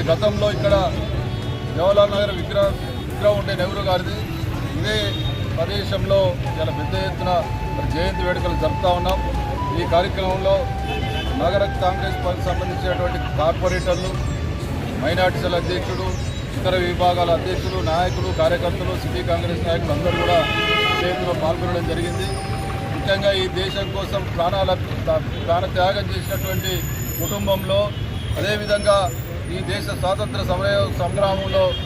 గతంలో ఇక్కడ జవహర్లాల్ నగర్ విగ్రహం ఉండే నెహ్రూ గారిది ఇదే ప్రదేశంలో చాలా పెద్ద ఎత్తున జయంతి వేడుకలు జరుపుతూ ఉన్నాం. ఈ కార్యక్రమంలో నగర కాంగ్రెస్ పార్టీకి సంబంధించినటువంటి కార్పొరేటర్లు, మైనార్టీ సెల్ అధ్యక్షుడు, ఇతర విభాగాల అధ్యక్షులు, నాయకులు, కార్యకర్తలు, సిటీ కాంగ్రెస్ నాయకులు అందరూ కూడా జయంతిలో పాల్గొనడం జరిగింది. ముఖ్యంగా ఈ దేశం కోసం ప్రాణత్యాగం చేసినటువంటి కుటుంబంలో, అదేవిధంగా ఈ దేశ స్వాతంత్ర సంగ్రామంలో